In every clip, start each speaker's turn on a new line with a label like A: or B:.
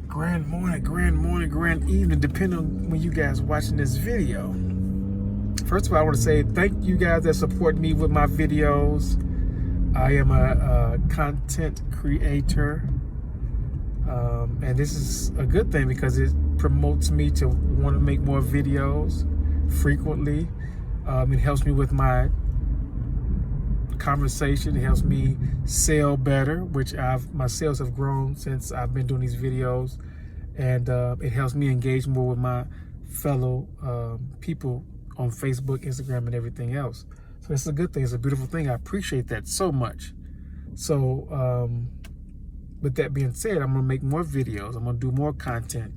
A: Grand morning, grand evening, depending on when you guys watching this video. First of all, I want to say thank you guys that support me with my videos. I am a content creator, and this is a good thing because it promotes me to want to make more videos frequently. It helps me with my conversation. It helps me sell better, which my sales have grown since I've been doing these videos, and it helps me engage more with my fellow people on Facebook, Instagram, and everything else. So it's a good thing. It's a beautiful thing. I appreciate that so much. So with that being said, I'm gonna make more videos. I'm gonna do more content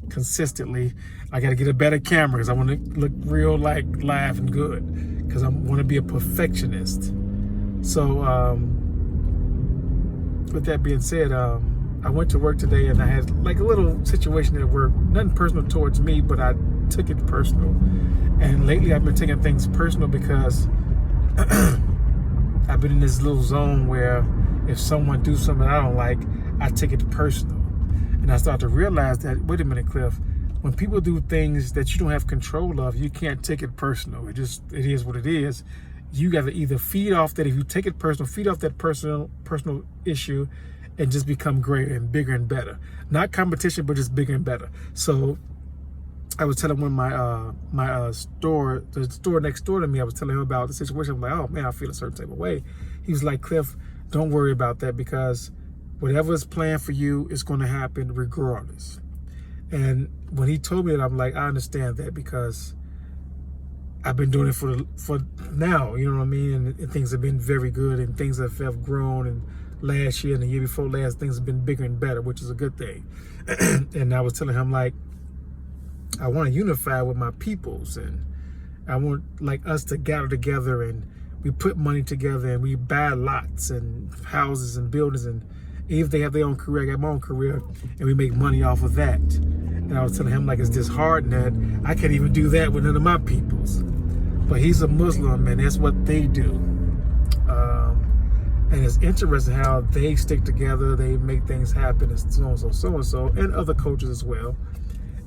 A: consistently. I got to get a better camera because I want to look real, like, live and good, because I want to be a perfectionist. So with that being said, I went to work today and I had like a little situation at work, nothing personal towards me, but I took it personal. And lately I've been taking things personal because I've been in this little zone where if someone do something I don't like, I take it personal. And I start to realize that, wait a minute, Cliff, when people do things that you don't have control of, you can't take it personal. It is what it is. You got to either feed off that. If you take it personal, feed off that personal issue and just become greater and bigger and better. Not competition, but just bigger and better. So I was telling one of the store next door to me, I was telling him about the situation. I'm like, oh man, I feel a certain type of way. He was like, Cliff, don't worry about that, because whatever is planned for you is going to happen regardless. And when he told me that, I'm like, I understand that, because I've been doing it for now, you know what I mean? And things have been very good, and things have grown. And last year and the year before last, things have been bigger and better, which is a good thing. And I was telling him, like, I want to unify with my peoples, and I want, like, us to gather together, and we put money together, and we buy lots and houses and buildings, and even if they have their own career, I got my own career, and we make money off of that. And I was telling him, like, it's disheartening that I can't even do that with none of my peoples. But he's a Muslim, and that's what they do. And it's interesting how they stick together, they make things happen, and so, and other cultures as well.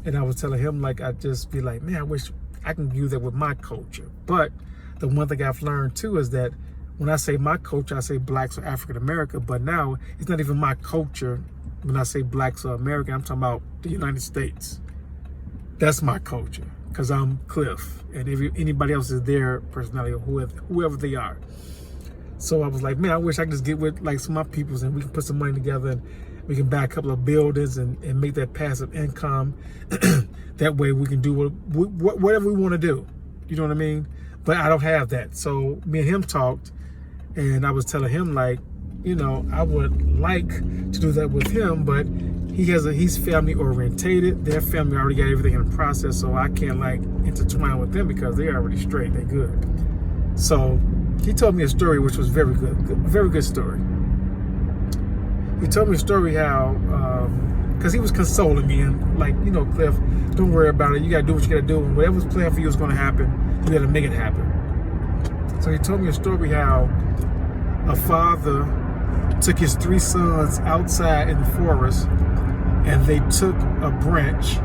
A: And I was telling him, like, I just be like, man, I wish I can do that with my culture. But the one thing I've learned too is that when I say my culture, I say blacks or African American, but now it's not even my culture. When I say blacks or American, I'm talking about the United States. That's my culture, because I'm Cliff, and anybody else is their personality, or whoever they are. So I was like, man, I wish I could just get with, like, some of my peoples, and we can put some money together, and we can buy a couple of buildings and make that passive income. That way we can do whatever we want to do. You know what I mean? But I don't have that. So me and him talked, and I was telling him, like, you know, I would like to do that with him, but he's family orientated. Their family already got everything in the process, so I can't, like, intertwine with them because they're already straight. They're good. So he told me a story which was very good, very good story. He told me a story how, because he was consoling me and, like, you know, Cliff, don't worry about it. You got to do what you got to do. And whatever's planned for you is going to happen. You got to make it happen. So he told me a story how a father took his 3 sons outside in the forest, and they took a branch,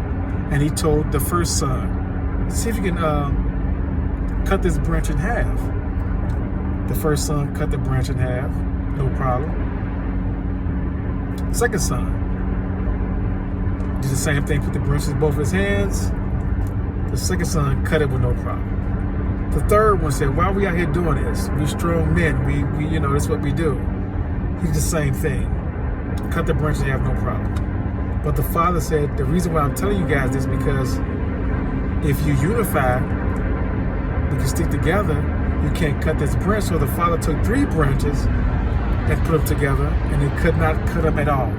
A: and he told the first son, see if you can cut this branch in half. The first son cut the branch in half, no problem. Second son did the same thing, put the branches in both his hands. The second son cut it with no problem. The third one said, why are we out here doing this? We strong men, we you know, that's what we do. He did the same thing. Cut the branches in half, no problem. But the father said, the reason why I'm telling you guys this, because if you unify, we can stick together, you can't cut this branch. So the father took 3 branches and put them together, and they could not cut them at all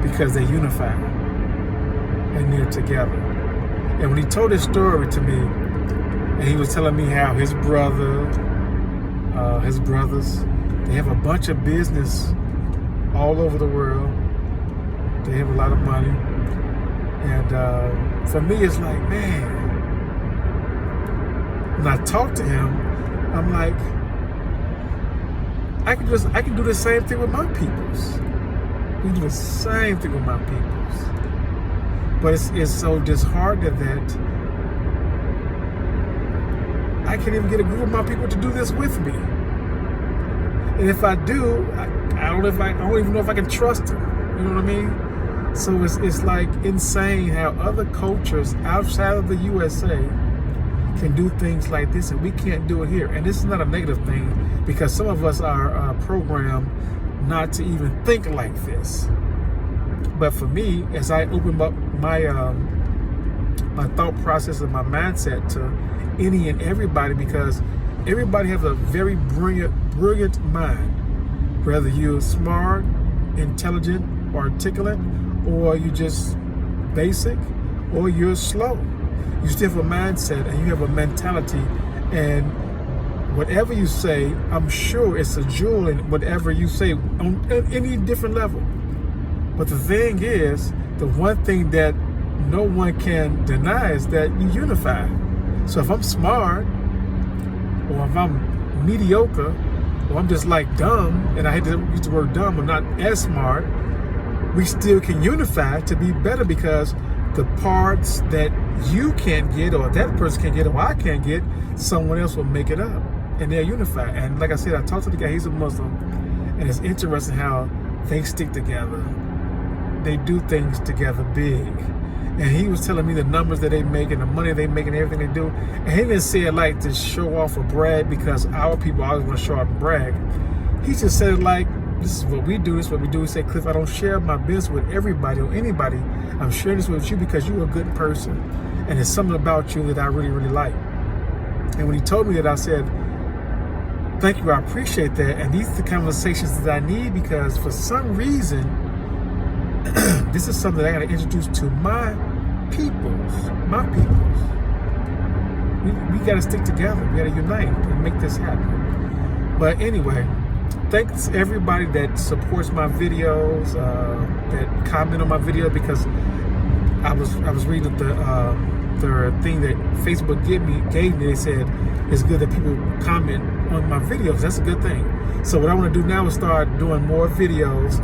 A: because they unified and they're together. And when he told this story to me, and he was telling me how his brothers, they have a bunch of business all over the world. They have a lot of money. And for me, it's like, man, when I talk to him, I'm like, I can do the same thing with my peoples. We do the same thing with my peoples. But it's so disheartening that I can't even get a group of my people to do this with me. And if I do, I don't even know if I can trust them. You know what I mean? So it's like insane how other cultures outside of the USA can do things like this, and we can't do it here. And this is not a negative thing, because some of us are programmed not to even think like this. But for me, as I open up my my thought process and my mindset to any and everybody, because everybody has a very brilliant mind, whether you're smart, intelligent, articulate, or you just basic, or you're slow. You still have a mindset and you have a mentality, and whatever you say, I'm sure it's a jewel in whatever you say on any different level. But the thing is, the one thing that no one can deny is that you unify. So if I'm smart, or if I'm mediocre, or I'm just like dumb, and I hate to use the word dumb, I'm not as smart, we still can unify to be better, because the parts that you can't get, or that person can't get, or I can't get, someone else will make it up, and they'll unify. And like I said, I talked to the guy, he's a Muslim, and it's interesting how they stick together. They do things together big. And he was telling me the numbers that they make and the money they make and everything they do. And he didn't say it like to show off or brag, because our people always want to show off and brag. He just said it like, this is what we do, this is what we do. He said, Cliff, I don't share my business with everybody or anybody. I'm sharing this with you because you're a good person. And there's something about you that I really, really like. And when he told me that, I said, thank you, I appreciate that. And these are the conversations that I need, because for some reason, this is something that I got to introduce to my peoples. We got to stick together. We got to unite and make this happen. But anyway, thanks everybody that supports my videos, that comment on my video, because I was reading the thing that Facebook gave me. They said it's good that people comment on my videos. That's a good thing. So what I want to do now is start doing more videos.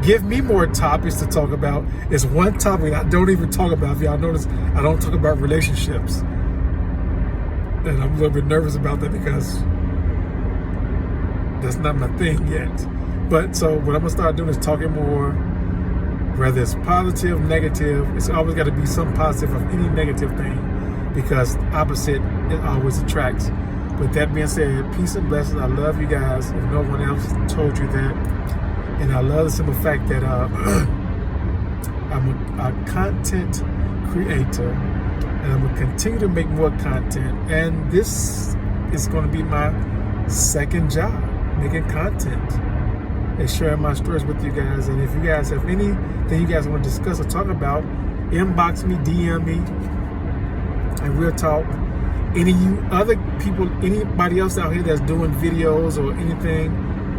A: Give me more topics to talk about. It's one topic I don't even talk about. If y'all notice, I don't talk about relationships. And I'm a little bit nervous about that, because that's not my thing yet. But so what I'm gonna start doing is talking more, whether it's positive, negative. It's always got to be some positive of any negative thing, because opposite, it always attracts. With that being said, peace and blessings. I love you guys, if no one else told you that. And I love the simple fact that I'm a content creator, and I'm going to continue to make more content. And this is going to be my second job, making content and sharing my stories with you guys. And if you guys have anything you guys want to discuss or talk about, inbox me, DM me, and we'll talk. Any of you other people, anybody else out here that's doing videos or anything,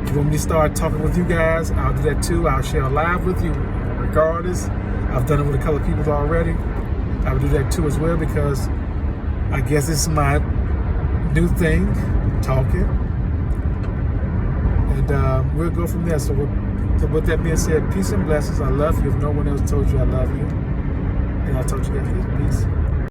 A: if you want me to start talking with you guys, I'll do that too. I'll share live with you regardless. I've done it with a couple of people already. I will do that too as well, because I guess it's my new thing, talking. And we'll go from there. So with that being said, peace and blessings. I love you if no one else told you I love you. And I'll talk to you guys later. Peace.